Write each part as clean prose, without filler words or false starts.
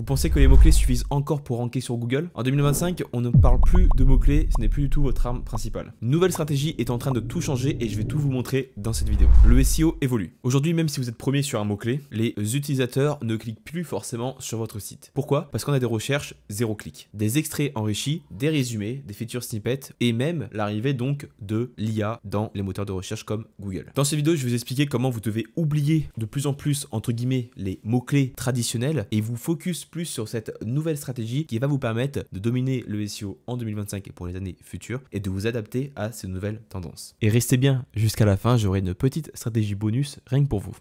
Vous pensez que les mots-clés suffisent encore pour ranker sur Google? En 2025, on ne parle plus de mots-clés, ce n'est plus du tout votre arme principale. Une nouvelle stratégie est en train de tout changer et je vais tout vous montrer dans cette vidéo. Le SEO évolue. Aujourd'hui, même si vous êtes premier sur un mot-clé, les utilisateurs ne cliquent plus forcément sur votre site. Pourquoi? Parce qu'on a des recherches 0 clic, des extraits enrichis, des résumés, des feature snippets et même l'arrivée donc de l'IA dans les moteurs de recherche comme Google. Dans cette vidéo, je vais vous expliquer comment vous devez oublier de plus en plus, entre guillemets, les mots-clés traditionnels et vous focus plus sur cette nouvelle stratégie qui va vous permettre de dominer le SEO en 2025 et pour les années futures et de vous adapter à ces nouvelles tendances. Et restez bien jusqu'à la fin, j'aurai une petite stratégie bonus rien que pour vous.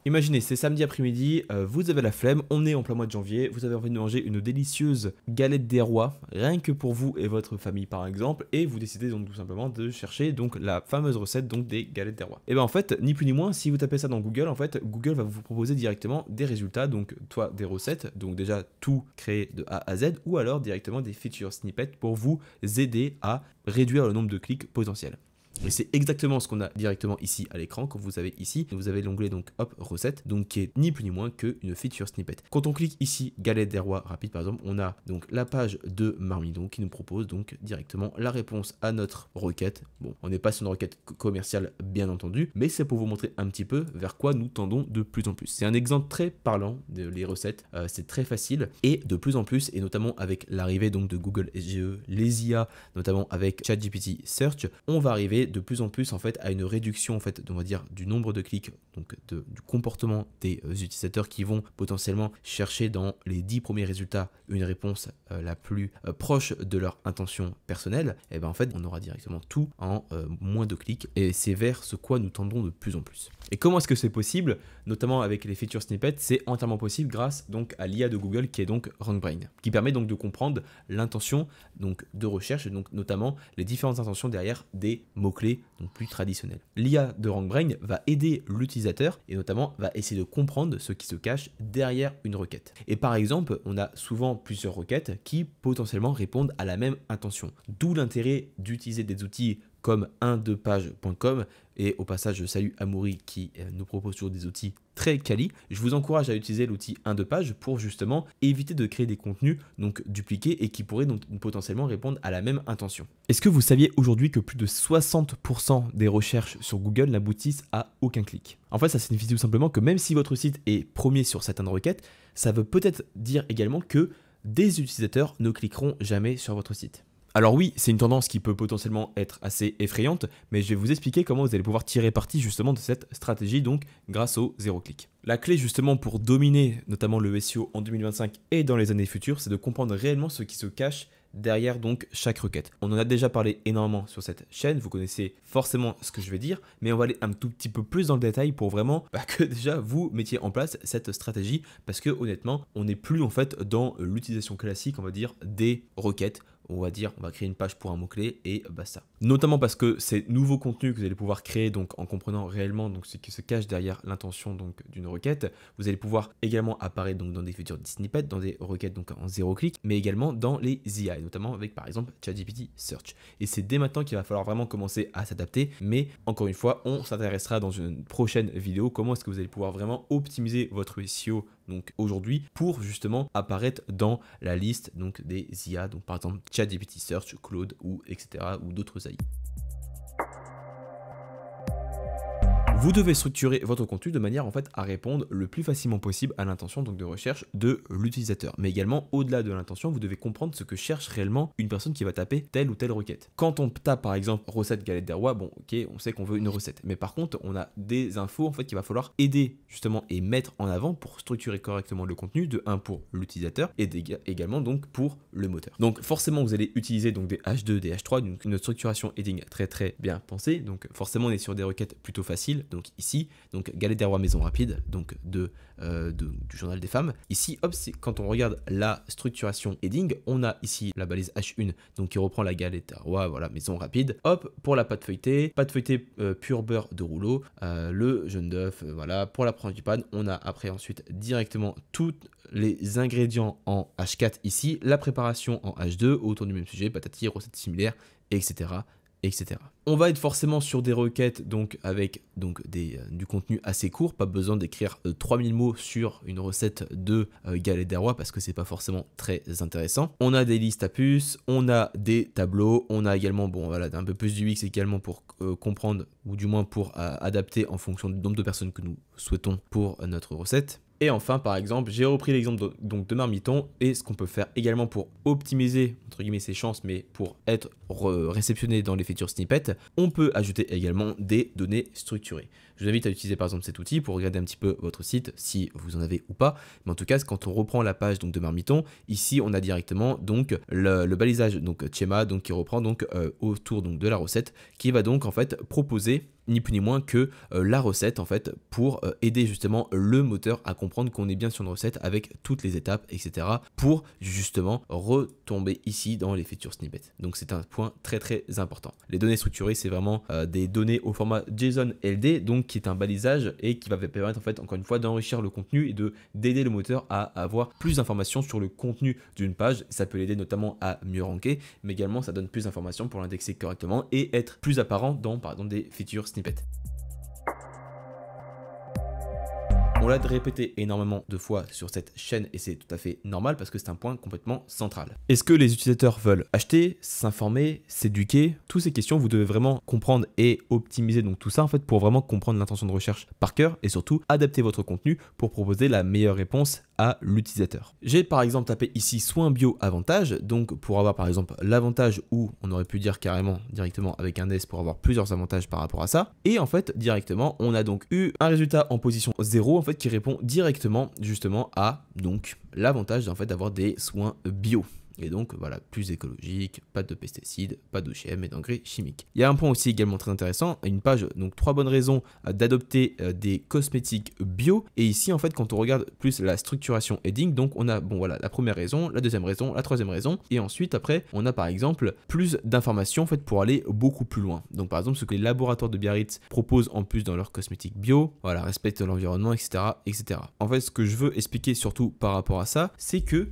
Imaginez, c'est samedi après-midi, vous avez la flemme, on est en plein mois de janvier, vous avez envie de manger une délicieuse galette des rois, rien que pour vous et votre famille par exemple, et vous décidez donc tout simplement de chercher donc la fameuse recette donc des galettes des rois. Et bien en fait, ni plus ni moins, si vous tapez ça dans Google, en fait, Google va vous proposer directement des résultats, donc soit des recettes, donc déjà tout créé de A à Z, ou alors directement des feature snippets pour vous aider à réduire le nombre de clics potentiels. Et c'est exactement ce qu'on a directement ici à l'écran. Quand vous avez ici, vous avez l'onglet donc hop recette, donc qui est ni plus ni moins qu'une feature snippet. Quand on clique ici galette des rois rapide par exemple, on a donc la page de Marmidon qui nous propose donc directement la réponse à notre requête. Bon, on n'est pas sur une requête commerciale bien entendu, mais c'est pour vous montrer un petit peu vers quoi nous tendons de plus en plus. C'est un exemple très parlant les recettes, c'est très facile et de plus en plus, et notamment avec l'arrivée donc de Google SGE, les IA, notamment avec ChatGPT Search, on va arriver de plus en plus en fait à une réduction en fait on va dire du nombre de clics, donc du comportement des utilisateurs qui vont potentiellement chercher dans les 10 premiers résultats une réponse la plus proche de leur intention personnelle. Et ben en fait on aura directement tout en moins de clics et c'est vers ce quoi nous tendons de plus en plus. Et comment est-ce que c'est possible? Notamment avec les feature snippets, c'est entièrement possible grâce donc à l'IA de Google qui est donc RankBrain, qui permet donc de comprendre l'intention donc de recherche et donc notamment les différentes intentions derrière des mots-clés donc plus traditionnels. L'IA de RankBrain va aider l'utilisateur et notamment va essayer de comprendre ce qui se cache derrière une requête. Et par exemple, on a souvent plusieurs requêtes qui potentiellement répondent à la même intention. D'où l'intérêt d'utiliser des outils comme 1-2page.com. Et au passage, je salue Amaury qui nous propose toujours des outils très quali. Je vous encourage à utiliser l'outil 1-2page pour justement éviter de créer des contenus donc dupliqués et qui pourraient donc potentiellement répondre à la même intention. Est-ce que vous saviez aujourd'hui que plus de 60% des recherches sur Google n'aboutissent à aucun clic? En fait, ça signifie tout simplement que même si votre site est premier sur certaines requêtes, ça veut peut-être dire également que des utilisateurs ne cliqueront jamais sur votre site. Alors oui, c'est une tendance qui peut potentiellement être assez effrayante, mais je vais vous expliquer comment vous allez pouvoir tirer parti justement de cette stratégie donc grâce au 0 clic. La clé justement pour dominer notamment le SEO en 2025 et dans les années futures, c'est de comprendre réellement ce qui se cache derrière donc chaque requête. On en a déjà parlé énormément sur cette chaîne, vous connaissez forcément ce que je vais dire, mais on va aller un tout petit peu plus dans le détail pour vraiment que déjà vous mettiez en place cette stratégie parce que honnêtement, on n'est plus en fait dans l'utilisation classique, on va dire, des requêtes. On va dire, on va créer une page pour un mot-clé et basta. Notamment parce que ces nouveaux contenus que vous allez pouvoir créer donc en comprenant réellement donc ce qui se cache derrière l'intention donc d'une requête, vous allez pouvoir également apparaître donc dans des feature snippets, dans des requêtes donc en 0 clic, mais également dans les IA, et notamment avec par exemple ChatGPT Search. Et c'est dès maintenant qu'il va falloir vraiment commencer à s'adapter, mais encore une fois, on s'intéressera dans une prochaine vidéo comment est-ce que vous allez pouvoir vraiment optimiser votre SEO donc aujourd'hui pour justement apparaître dans la liste donc des IA, donc par exemple ChatGPT Search, Claude ou etc. ou d'autres AI. Vous devez structurer votre contenu de manière en fait à répondre le plus facilement possible à l'intention donc de recherche de l'utilisateur. Mais également au-delà de l'intention, vous devez comprendre ce que cherche réellement une personne qui va taper telle ou telle requête. Quand on tape par exemple recette galette des rois, bon ok, on sait qu'on veut une recette. Mais par contre, on a des infos en fait qu'il va falloir aider justement et mettre en avant pour structurer correctement le contenu de 1 pour l'utilisateur et également donc pour le moteur. Donc forcément, vous allez utiliser donc des H2, des H3, donc une structuration heading très bien pensée. Donc forcément, on est sur des requêtes plutôt faciles. Donc ici, donc galette des rois maison rapide, donc du journal des femmes. Ici, hop, c'est quand on regarde la structuration heading, on a ici la balise H1, donc qui reprend la galette des rois, voilà, maison rapide. Hop, pour la pâte feuilletée pur beurre de rouleau, le jaune d'œuf, voilà. Pour la frangipane, on a après ensuite directement tous les ingrédients en H4 ici, la préparation en H2, autour du même sujet, patati, recettes similaires, etc. etc. On va être forcément sur des requêtes donc avec du contenu assez court, pas besoin d'écrire 3000 mots sur une recette de galette des rois parce que c'est pas forcément très intéressant. On a des listes à puces, on a des tableaux, on a également un peu plus du UX également pour comprendre ou du moins pour adapter en fonction du nombre de personnes que nous souhaitons pour notre recette. Et enfin, par exemple, j'ai repris l'exemple de Marmiton et ce qu'on peut faire également pour optimiser, entre guillemets, ses chances, mais pour être réceptionné dans les features snippets, on peut ajouter également des données structurées. Je vous invite à utiliser par exemple cet outil pour regarder un petit peu votre site, si vous en avez ou pas. Mais en tout cas, quand on reprend la page de Marmiton, ici on a directement donc le balisage donc Tchema qui reprend donc autour donc de la recette, qui va donc en fait proposer ni plus ni moins que la recette en fait pour aider justement le moteur à comprendre qu'on est bien sur une recette avec toutes les étapes, etc. pour justement retomber ici dans les features snippets. Donc c'est un point très très important. Les données structurées, c'est vraiment des données au format JSON LD, donc qui est un balisage et qui va permettre en fait encore une fois d'enrichir le contenu et d'aider le moteur à avoir plus d'informations sur le contenu d'une page. Ça peut l'aider notamment à mieux ranker, mais également ça donne plus d'informations pour l'indexer correctement et être plus apparent dans par exemple des features snippets. On l'a répété énormément de fois sur cette chaîne et c'est tout à fait normal parce que c'est un point complètement central. Est-ce que les utilisateurs veulent acheter, s'informer, s'éduquer? Toutes ces questions, vous devez vraiment comprendre et optimiser donc tout ça en fait pour vraiment comprendre l'intention de recherche par cœur et surtout adapter votre contenu pour proposer la meilleure réponse à l'utilisateur. J'ai par exemple tapé ici soins bio avantage, donc pour avoir par exemple l'avantage ou on aurait pu dire carrément directement avec un S pour avoir plusieurs avantages par rapport à ça. Et en fait directement on a donc eu un résultat en position 0 en fait qui répond directement justement à donc l'avantage en fait d'avoir des soins bio. Et donc voilà, plus écologique, pas de pesticides, pas d'OGM et d'engrais chimiques. Il y a un point aussi également très intéressant, une page, donc 3 bonnes raisons d'adopter des cosmétiques bio. Et ici en fait quand on regarde plus la structuration heading, donc on a la première raison, la deuxième raison, la troisième raison. Et ensuite après on a par exemple plus d'informations en fait pour aller beaucoup plus loin. Donc par exemple ce que les laboratoires de Biarritz proposent en plus dans leurs cosmétiques bio, voilà, respectent l'environnement, etc., etc. En fait ce que je veux expliquer surtout par rapport à ça, c'est que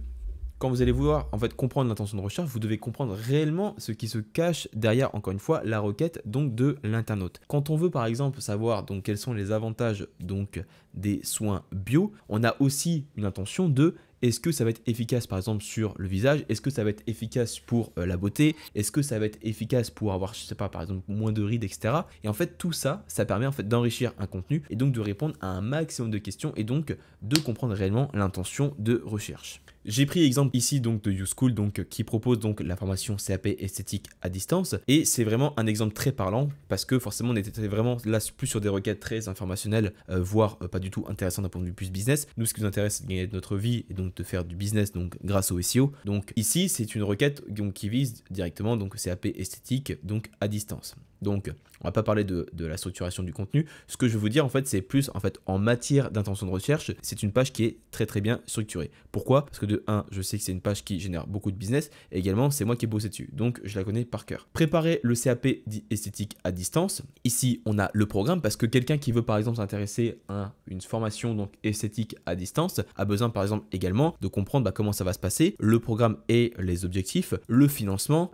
quand vous allez vouloir en fait comprendre l'intention de recherche, vous devez comprendre réellement ce qui se cache derrière, encore une fois, la requête donc de l'internaute. Quand on veut par exemple savoir donc quels sont les avantages donc des soins bio, on a aussi une intention de est-ce que ça va être efficace par exemple sur le visage? Est-ce que ça va être efficace pour la beauté? Est-ce que ça va être efficace pour avoir, je sais pas, par exemple moins de rides, etc. Et en fait tout ça, ça permet en fait d'enrichir un contenu et donc de répondre à un maximum de questions et donc de comprendre réellement l'intention de recherche. J'ai pris exemple ici donc de YouSchool donc qui propose donc la formation CAP esthétique à distance et c'est vraiment un exemple très parlant parce que forcément on était vraiment là plus sur des requêtes très informationnelles voire pas du tout intéressantes d'un point de vue plus business. Nous ce qui nous intéresse c'est de gagner de notre vie et donc de faire du business donc grâce au SEO. Donc ici c'est une requête donc qui vise directement donc CAP esthétique donc à distance. Donc on va pas parler de la structuration du contenu. Ce que je veux vous dire en fait c'est plus en fait en matière d'intention de recherche, c'est une page qui est très très bien structurée. Pourquoi? Parce que de 1, je sais que c'est une page qui génère beaucoup de business et également c'est moi qui ai bossé dessus. Donc je la connais par cœur. Préparer le CAP esthétique à distance. Ici on a le programme parce que quelqu'un qui veut par exemple s'intéresser à une formation donc esthétique à distance a besoin par exemple également de comprendre comment ça va se passer, le programme et les objectifs, le financement,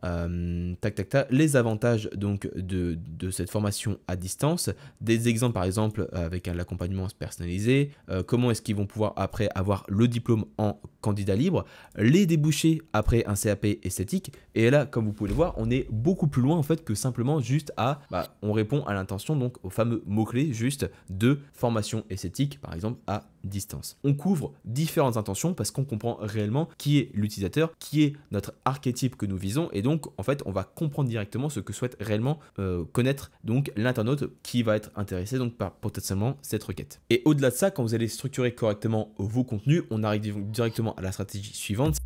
les avantages donc de cette formation à distance, des exemples par exemple avec l'accompagnement personnalisé, comment est-ce qu'ils vont pouvoir après avoir le diplôme en candidat libre, les débouchés après un CAP esthétique. Et là comme vous pouvez le voir on est beaucoup plus loin en fait que simplement juste à on répond à l'intention donc au fameux mot-clé juste de formation esthétique par exemple à distance. On couvre différentes intentions parce qu'on comprend réellement qui est l'utilisateur, qui est notre archétype que nous visons et donc en fait on va comprendre directement ce que souhaite réellement connaître donc l'internaute qui va être intéressé donc par potentiellement cette requête. Et au-delà de ça, quand vous allez structurer correctement vos contenus, on arrive directement à la stratégie suivante.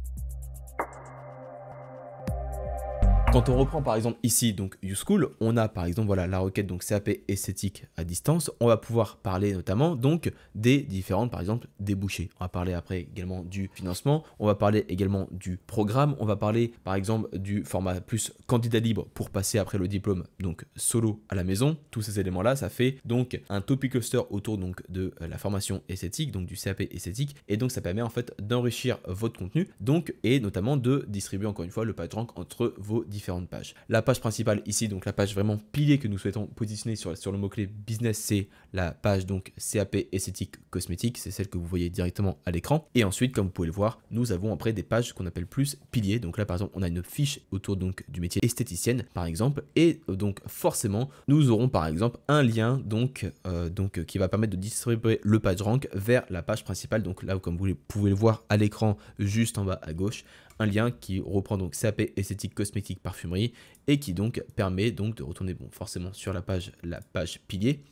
Quand on reprend par exemple ici donc YouSchool, on a par exemple la requête donc CAP esthétique à distance. On va pouvoir parler notamment donc des différentes par exemple débouchés. On va parler après également du financement. On va parler également du programme. On va parler par exemple du format plus candidat libre pour passer après le diplôme donc solo à la maison. Tous ces éléments là, ça fait donc un topic cluster autour donc de la formation esthétique donc du CAP esthétique et donc ça permet en fait d'enrichir votre contenu donc et notamment de distribuer encore une fois le PageRank entre vos différents différentes pages. La page principale ici, donc la page vraiment pilier que nous souhaitons positionner sur le mot-clé business, c'est la page donc CAP esthétique cosmétique, c'est celle que vous voyez directement à l'écran. Et ensuite, comme vous pouvez le voir, nous avons après des pages qu'on appelle plus piliers. Donc là, par exemple, on a une fiche autour donc du métier esthéticienne, par exemple, et donc forcément, nous aurons par exemple un lien donc qui va permettre de distribuer le PageRank vers la page principale. Donc là, comme vous pouvez le voir à l'écran, juste en bas à gauche, un lien qui reprend donc CAP esthétique cosmétique parfumerie et qui donc permet donc de retourner forcément sur la page pilier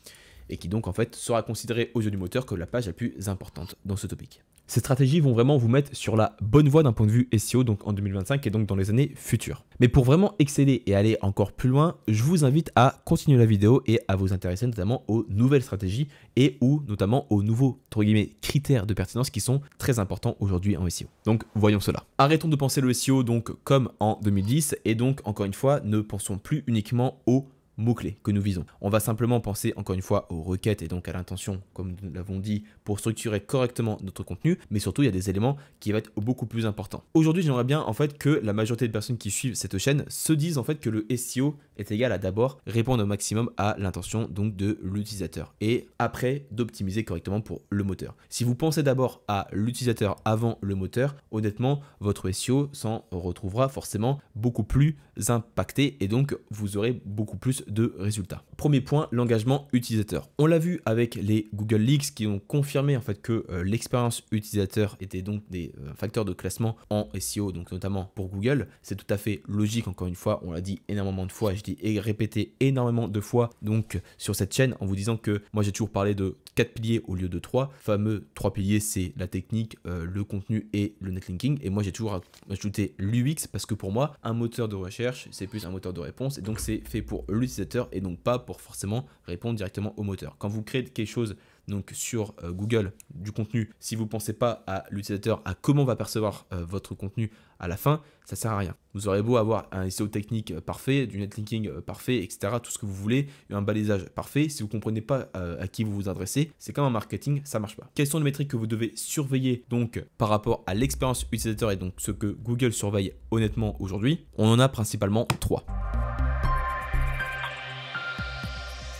et qui donc en fait sera considérée aux yeux du moteur comme la page la plus importante dans ce topic. Ces stratégies vont vraiment vous mettre sur la bonne voie d'un point de vue SEO donc en 2025 et donc dans les années futures. Mais pour vraiment exceller et aller encore plus loin, je vous invite à continuer la vidéo et à vous intéresser notamment aux nouvelles stratégies et ou notamment aux nouveaux entre guillemets critères de pertinence qui sont très importants aujourd'hui en SEO. Donc voyons cela. Arrêtons de penser le SEO donc comme en 2010 et donc encore une fois ne pensons plus uniquement aux mots-clés que nous visons. On va simplement penser encore une fois aux requêtes et donc à l'intention, comme nous l'avons dit, pour structurer correctement notre contenu, mais surtout il y a des éléments qui vont être beaucoup plus importants. Aujourd'hui, j'aimerais bien en fait que la majorité des personnes qui suivent cette chaîne se disent en fait que le SEO est égal à d'abord répondre au maximum à l'intention donc de l'utilisateur et après d'optimiser correctement pour le moteur. Si vous pensez d'abord à l'utilisateur avant le moteur, honnêtement, votre SEO s'en retrouvera forcément beaucoup plus impacté et donc vous aurez beaucoup plus de résultats. Premier point, l'engagement utilisateur. On l'a vu avec les Google Leaks qui ont confirmé en fait que l'expérience utilisateur était donc des facteurs de classement en SEO, donc notamment pour Google. C'est tout à fait logique, encore une fois, on l'a dit énormément de fois et je dis et répété énormément de fois donc sur cette chaîne en vous disant que moi j'ai toujours parlé de 4 piliers au lieu de 3. Fameux 3 piliers, c'est la technique, le contenu et le netlinking. Et moi j'ai toujours ajouté l'UX parce que pour moi, un moteur de recherche, c'est plus un moteur de réponse et donc c'est fait pour l'utilisateur et donc pas pour forcément répondre directement au moteur. Quand vous créez quelque chose donc sur Google du contenu, si vous ne pensez pas à l'utilisateur, à comment va percevoir votre contenu à la fin, ça sert à rien. Vous aurez beau avoir un SEO technique parfait, du netlinking parfait, etc., tout ce que vous voulez, un balisage parfait, si vous ne comprenez pas à qui vous vous adressez, c'est comme un marketing, ça marche pas. Quelles sont les métriques que vous devez surveiller donc par rapport à l'expérience utilisateur et donc ce que Google surveille honnêtement aujourd'hui? On en a principalement 3.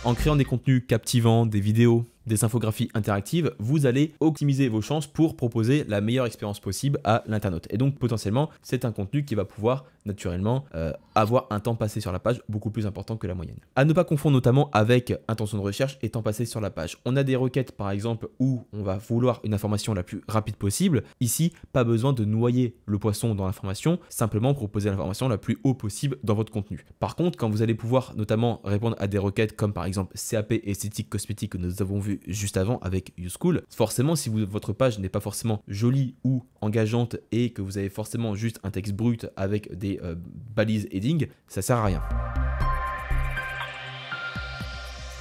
En créant des contenus captivants, des vidéos, des infographies interactives, vous allez optimiser vos chances pour proposer la meilleure expérience possible à l'internaute. Et donc potentiellement, c'est un contenu qui va pouvoir naturellement avoir un temps passé sur la page beaucoup plus important que la moyenne. À ne pas confondre notamment avec intention de recherche et temps passé sur la page. On a des requêtes par exemple où on va vouloir une information la plus rapide possible. Ici, pas besoin de noyer le poisson dans l'information, simplement proposer l'information la plus haut possible dans votre contenu. Par contre, quand vous allez pouvoir notamment répondre à des requêtes comme par exemple CAP esthétique cosmétique que nous avons vu juste avant avec YouSchool, forcément si votre page n'est pas forcément jolie ou engageante et que vous avez forcément juste un texte brut avec des balises heading, ça sert à rien.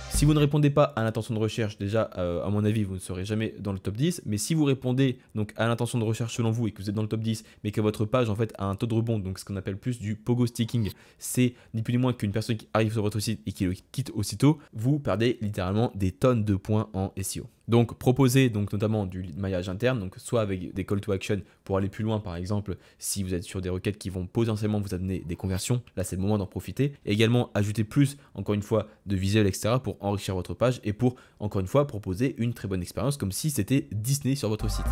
Si vous ne répondez pas à l'intention de recherche, déjà, à mon avis, vous ne serez jamais dans le top 10. Mais si vous répondez donc à l'intention de recherche selon vous et que vous êtes dans le top 10, mais que votre page en fait a un taux de rebond, donc ce qu'on appelle plus du pogo sticking, c'est ni plus ni moins qu'une personne qui arrive sur votre site et qui le quitte aussitôt, vous perdez littéralement des tonnes de points en SEO. Donc proposer donc notamment du maillage interne, donc soit avec des call to action pour aller plus loin par exemple si vous êtes sur des requêtes qui vont potentiellement vous amener des conversions, là c'est le moment d'en profiter. Et également ajouter plus encore une fois de visuels etc pour enrichir votre page et pour encore une fois proposer une très bonne expérience comme si c'était Disney sur votre site.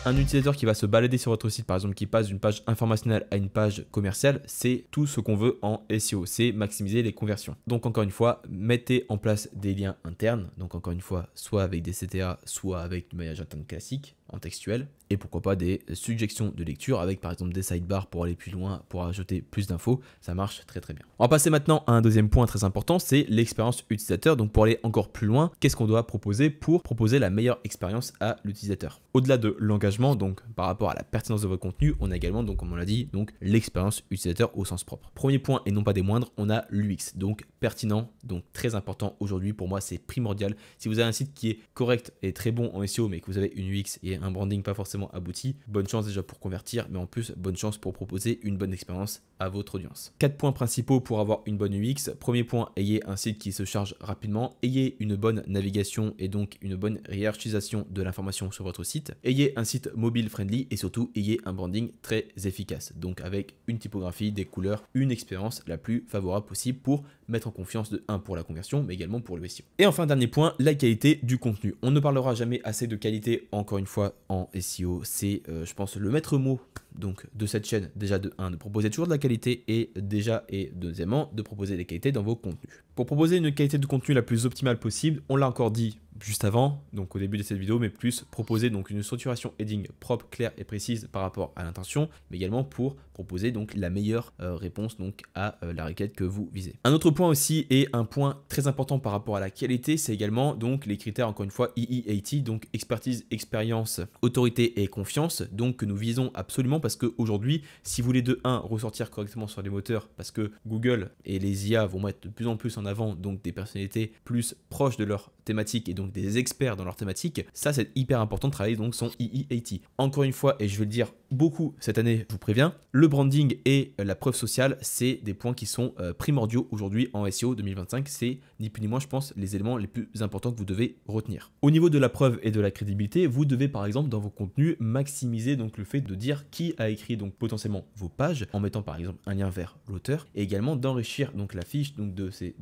Un utilisateur qui va se balader sur votre site, par exemple, qui passe d'une page informationnelle à une page commerciale, c'est tout ce qu'on veut en SEO, c'est maximiser les conversions. Donc encore une fois, mettez en place des liens internes, donc encore une fois, soit avec des CTA, soit avec du maillage interne classique, en textuel, et pourquoi pas des suggestions de lecture avec par exemple des sidebars pour aller plus loin, pour ajouter plus d'infos, ça marche très très bien. On va passer maintenant à un deuxième point très important, c'est l'expérience utilisateur. Donc pour aller encore plus loin, qu'est-ce qu'on doit proposer pour proposer la meilleure expérience à l'utilisateur? Au-delà de l'engagement, donc par rapport à la pertinence de votre contenu, on a également, donc comme on l'a dit, donc l'expérience utilisateur au sens propre. Premier point et non pas des moindres, on a l'UX, donc pertinent, donc très important aujourd'hui pour moi, c'est primordial. Si vous avez un site qui est correct et très bon en SEO, mais que vous avez une UX et un branding pas forcément abouti, bonne chance déjà pour convertir, mais en plus bonne chance pour proposer une bonne expérience à votre audience. 4 points principaux pour avoir une bonne UX. Premier point, ayez un site qui se charge rapidement, ayez une bonne navigation et donc une bonne hiérarchisation de l'information sur votre site, ayez un site mobile friendly et surtout ayez un branding très efficace, donc avec une typographie, des couleurs, une expérience la plus favorable possible pour mettre en confiance de 1 pour la conversion, mais également pour le SEO. Et enfin, dernier point, la qualité du contenu. On ne parlera jamais assez de qualité, encore une fois, en SEO. C'est, je pense, le maître mot donc, de cette chaîne, déjà de 1, de proposer toujours de la qualité et deuxièmement, de proposer des qualités dans vos contenus. Pour proposer une qualité de contenu la plus optimale possible, on l'a encore dit juste avant, donc au début de cette vidéo, mais plus proposer donc une structuration heading propre, claire et précise par rapport à l'intention, mais également pour proposer donc la meilleure réponse donc à la requête que vous visez. Un autre point aussi et un point très important par rapport à la qualité, c'est également donc les critères encore une fois EE80, donc expertise, expérience, autorité et confiance, donc que nous visons absolument parce qu'aujourd'hui, si vous voulez de 1 ressortir correctement sur les moteurs, parce que Google et les IA vont mettre de plus en plus en avant donc des personnalités plus proches de leur thématique et donc des experts dans leur thématique, ça c'est hyper important de travailler donc son EE80. Encore une fois, et je vais le dire beaucoup cette année, je vous préviens, le branding et la preuve sociale, c'est des points qui sont primordiaux aujourd'hui en SEO 2025. C'est ni plus ni moins, je pense, les éléments les plus importants que vous devez retenir. Au niveau de la preuve et de la crédibilité, vous devez par exemple dans vos contenus maximiser donc le fait de dire qui a écrit donc potentiellement vos pages en mettant par exemple un lien vers l'auteur et également d'enrichir donc la fiche donc de ces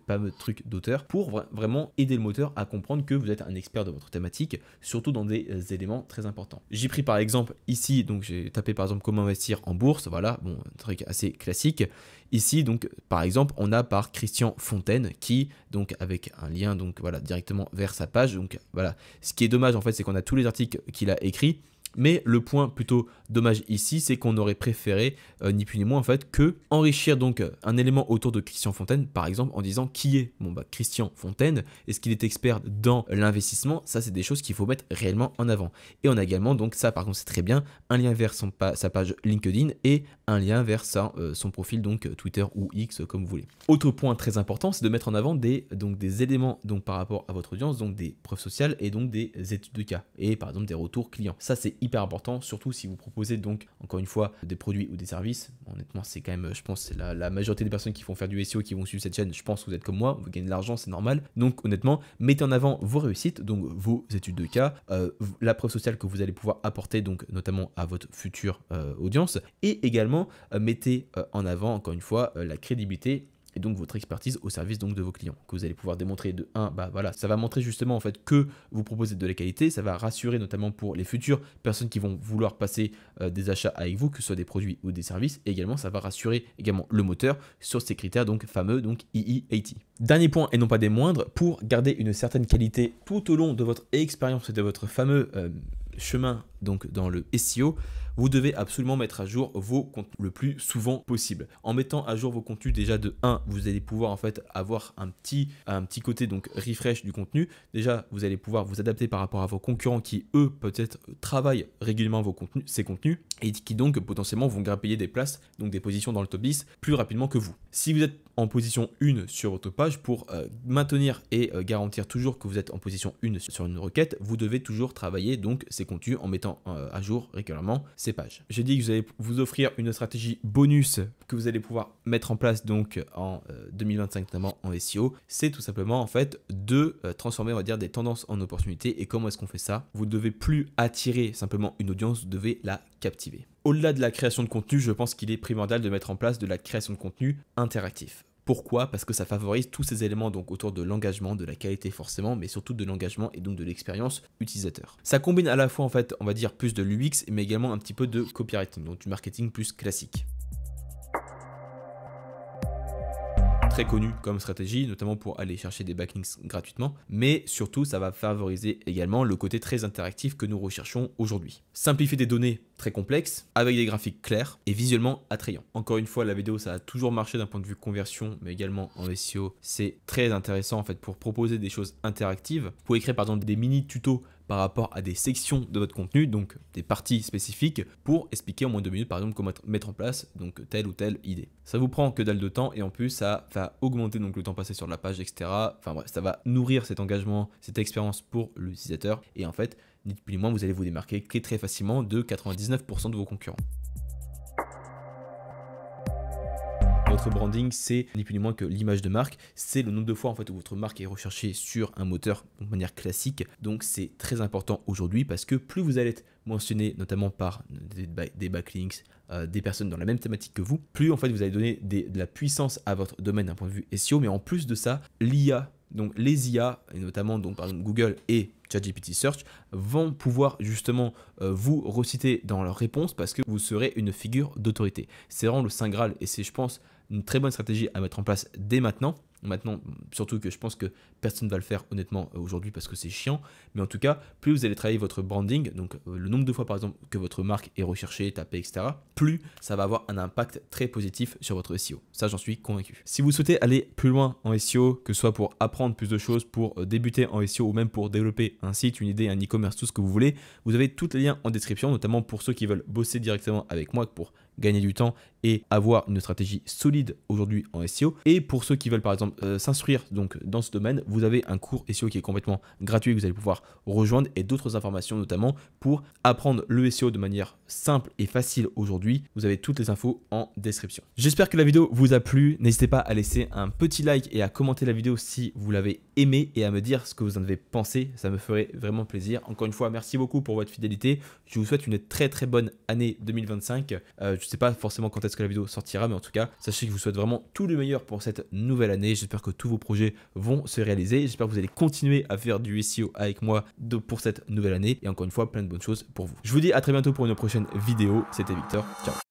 fameux trucs d'auteur pour vraiment aider le moteur à comprendre que vous êtes un expert de votre thématique, surtout dans des éléments très importants. J'ai pris par exemple ici, donc j'ai tapé par exemple comment investir en bourse, voilà, bon, un truc assez classique. Ici, donc, par exemple, on a par Christian Fontaine qui, donc, avec un lien, donc, voilà, directement vers sa page. Donc, voilà. Ce qui est dommage, en fait, c'est qu'on a tous les articles qu'il a écrits. Mais le point plutôt dommage ici, c'est qu'on aurait préféré, ni plus ni moins en fait, que enrichir donc un élément autour de Christian Fontaine, par exemple en disant qui est Christian Fontaine, est-ce qu'il est expert dans l'investissement, ça c'est des choses qu'il faut mettre réellement en avant. Et on a également, donc ça par contre c'est très bien, un lien vers sa page LinkedIn et un lien vers son profil donc Twitter ou X comme vous voulez. Autre point très important, c'est de mettre en avant des éléments donc par rapport à votre audience, donc des preuves sociales et donc des études de cas et par exemple des retours clients. Ça c'est hyper important, surtout si vous proposez donc encore une fois des produits ou des services. Honnêtement, c'est quand même, je pense, c'est la majorité des personnes qui font faire du SEO, qui vont suivre cette chaîne. Je pense que vous êtes comme moi, vous gagnez de l'argent, c'est normal. Donc honnêtement, mettez en avant vos réussites, donc vos études de cas, la preuve sociale que vous allez pouvoir apporter donc notamment à votre future audience, et également mettez en avant encore une fois la crédibilité et donc votre expertise au service donc de vos clients, que vous allez pouvoir démontrer de 1, bah voilà, ça va montrer justement en fait que vous proposez de la qualité, ça va rassurer notamment pour les futures personnes qui vont vouloir passer des achats avec vous, que ce soit des produits ou des services, et également ça va rassurer également le moteur sur ces critères donc fameux donc EE80. Dernier point et non pas des moindres, pour garder une certaine qualité tout au long de votre expérience et de votre fameux chemin donc dans le SEO, vous devez absolument mettre à jour vos contenus le plus souvent possible. En mettant à jour vos contenus, déjà de 1, vous allez pouvoir en fait avoir un petit côté donc refresh du contenu. Déjà, vous allez pouvoir vous adapter par rapport à vos concurrents qui eux peut-être travaillent régulièrement ces contenus et qui donc potentiellement vont grappiller des places, donc des positions dans le top 10 plus rapidement que vous. Si vous êtes en position 1 sur votre page, pour maintenir et garantir toujours que vous êtes en position 1 sur une requête, vous devez toujours travailler donc ces contenus en mettant à jour régulièrement ces pages. J'ai dit que vous allez vous offrir une stratégie bonus que vous allez pouvoir mettre en place donc en 2025 notamment en SEO. C'est tout simplement en fait de transformer on va dire des tendances en opportunités. Et comment est-ce qu'on fait ça? Vous ne devez plus attirer simplement une audience, vous devez la captiver. Au-delà de la création de contenu, je pense qu'il est primordial de mettre en place de la création de contenu interactif. Pourquoi? Parce que ça favorise tous ces éléments donc autour de l'engagement, de la qualité forcément, mais surtout de l'engagement et donc de l'expérience utilisateur. Ça combine à la fois en fait, on va dire plus de l'UX, mais également un petit peu de copywriting, donc du marketing plus classique. Très connu comme stratégie, notamment pour aller chercher des backlinks gratuitement, mais surtout ça va favoriser également le côté très interactif que nous recherchons aujourd'hui. Simplifier des données très complexes avec des graphiques clairs et visuellement attrayants. Encore une fois, la vidéo ça a toujours marché d'un point de vue conversion, mais également en SEO, c'est très intéressant en fait pour proposer des choses interactives. Vous pouvez créer par exemple des mini tutos par rapport à des sections de votre contenu, donc des parties spécifiques, pour expliquer en moins de 2 minutes par exemple comment mettre en place donc telle ou telle idée. Ça vous prend que dalle de temps et en plus ça va augmenter donc le temps passé sur la page, etc. Enfin bref, ça va nourrir cet engagement, cette expérience pour l'utilisateur et en fait ni plus ni moins, vous allez vous démarquer très facilement de 99% de vos concurrents. Votre branding, c'est ni plus ni moins que l'image de marque, c'est le nombre de fois en fait où votre marque est recherchée sur un moteur de manière classique. Donc c'est très important aujourd'hui parce que plus vous allez être mentionné notamment par des backlinks, des personnes dans la même thématique que vous, plus en fait vous allez donner de la puissance à votre domaine d'un point de vue SEO. Mais en plus de ça, l'IA, donc les IA, et notamment donc par exemple Google et ChatGPT Search, vont pouvoir justement vous reciter dans leurs réponses parce que vous serez une figure d'autorité. C'est vraiment le Saint Graal et c'est, je pense, une très bonne stratégie à mettre en place dès maintenant. Maintenant, surtout que je pense que personne ne va le faire honnêtement aujourd'hui parce que c'est chiant. Mais en tout cas, plus vous allez travailler votre branding, donc le nombre de fois par exemple que votre marque est recherchée, tapée, etc., plus ça va avoir un impact très positif sur votre SEO. Ça, j'en suis convaincu. Si vous souhaitez aller plus loin en SEO, que ce soit pour apprendre plus de choses, pour débuter en SEO ou même pour développer un site, une idée, un e-commerce, tout ce que vous voulez, vous avez tous les liens en description, notamment pour ceux qui veulent bosser directement avec moi pour gagner du temps et avoir une stratégie solide aujourd'hui en SEO. Et pour ceux qui veulent par exemple s'instruire donc dans ce domaine, vous avez un cours SEO qui est complètement gratuit que vous allez pouvoir rejoindre et d'autres informations notamment pour apprendre le SEO de manière simple et facile aujourd'hui. Vous avez toutes les infos en description. J'espère que la vidéo vous a plu. N'hésitez pas à laisser un petit like et à commenter la vidéo si vous l'avez aimé et à me dire ce que vous en avez pensé. Ça me ferait vraiment plaisir. Encore une fois, merci beaucoup pour votre fidélité. Je vous souhaite une très bonne année 2025. Je ne sais pas forcément quand est-ce que la vidéo sortira, mais en tout cas, sachez que je vous souhaite vraiment tout le meilleur pour cette nouvelle année. J'espère que tous vos projets vont se réaliser. J'espère que vous allez continuer à faire du SEO avec moi pour cette nouvelle année. Et encore une fois, plein de bonnes choses pour vous. Je vous dis à très bientôt pour une prochaine vidéo. C'était Victor. Ciao.